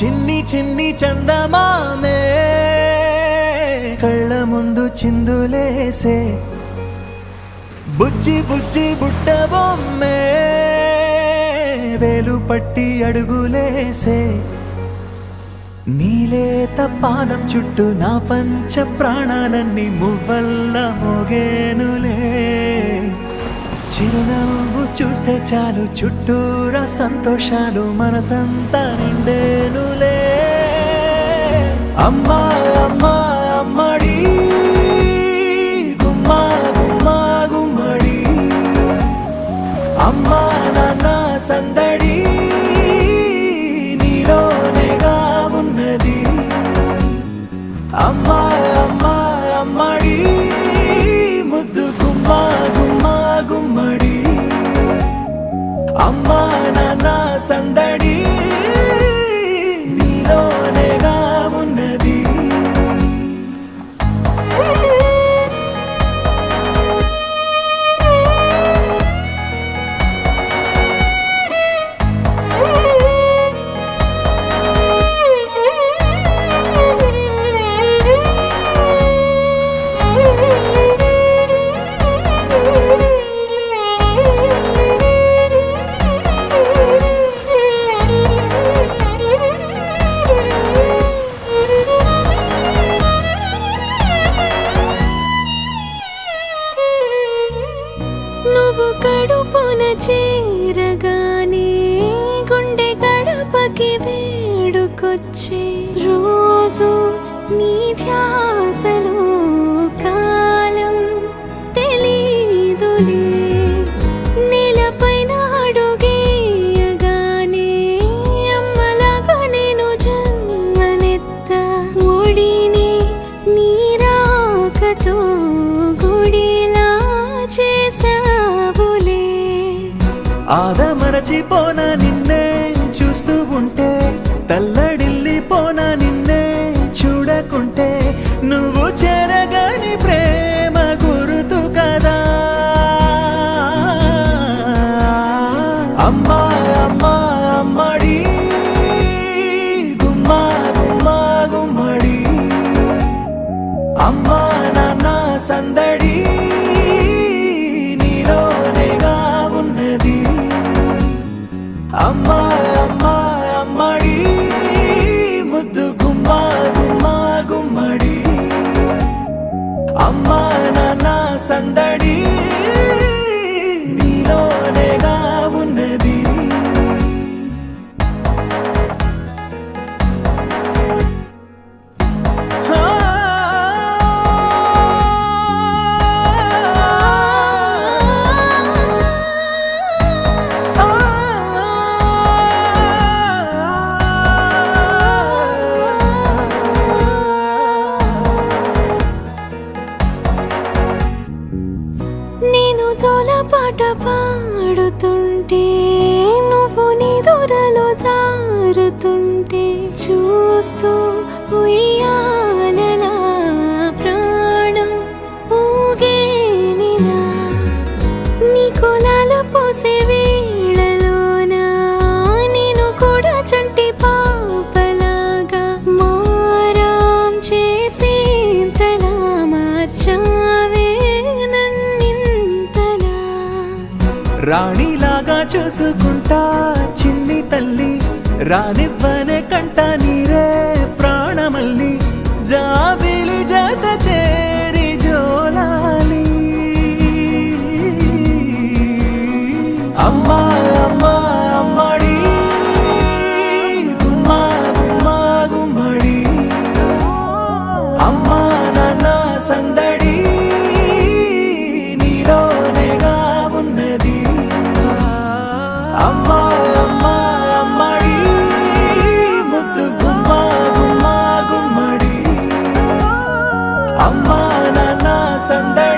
చిన్ని చిన్ని చందమామే కళ్ళ ముందు చిందులేసే బుజ్జి బుజ్జి బుట్ట బొమ్మే వేలు పట్టి అడుగులేసే నీలేత పానం చుట్టూ నా పంచ ప్రాణాలన్నీ మువ్వల్ల మోగేనులే చిరునవ్వు చూస్తే చాలు చుట్టూరా సంతోషాలు మనసంతా నిండేనులే అమ్మా అమ్మా అమ్మడి గుమ్మా గుమ్మా గుమ్మడి అమ్మా నాన్న సందడి నీలోనేగా ఉన్నది అమ్మా అమ్మా అమ్మడి ముద్దు గుమ్మా గుమ్మా గుమ్మడి అమ్మా నాన్న సందడి నీలోనేగా ఉన్నది నువ్వు కడుపున చేరగానే గుండె గడపకి వేడుకొచ్చే రోజు నీ ధ్యాసలో కాలం తెలీదులే నేలపైన అడుగేయగానే అమ్మలాగా నేను జన్మనెత్త ఒడిని నీ రాకతో గుడిలా చేసావులే ఆదమరచిపోనా నిన్నే చూస్తూ ఉంటే తల్లడిల్లిపోనా నిన్నే చూడకుంటే నువ్వు చెరగని ప్రేమ గురుతు కదా అమ్మా అమ్మా అమ్మడి గుమ్మా గుమ్మా గుమ్మడి అమ్మా నాన్న సందడి నీలోనేగా ఉన్నది అమ్మా అమ్మా అమ్మడి ముద్దు గుమ్మా గుమ్మా గుమ్మడి అమ్మా నాన్న సందడి నీలోనేగా ఉన్నది నేను జోలపాట పాడుతుంటే నువ్వు నిదురలో జారుతుంటే చూస్తూ ఉయ్యాలలా ప్రాణం ఊగేనిలా నీ కులాల పోసే వేళలోన నేను కూడా చంటి పాపలాగా మారాం చేసేంతలా మార్చావే రాణిలాగా చూసుకుంటా చిన్ని తల్లి రానివ్వనే కంట నీరే ప్రాణమల్లి జాబిలి జత చేరి జోలాలి అమ్మా అమ్మా అమ్మడి గుమ్మా గుమ్మా గుమ్మడి అమ్మా నాన్న సందడి నీలోనేగా ఉన్నది అమ్మా అమ్మా అమ్మడి ముద్దు గుమ్మా గుమ్మా గుమ్మడి అమ్మా నాన్న సందడి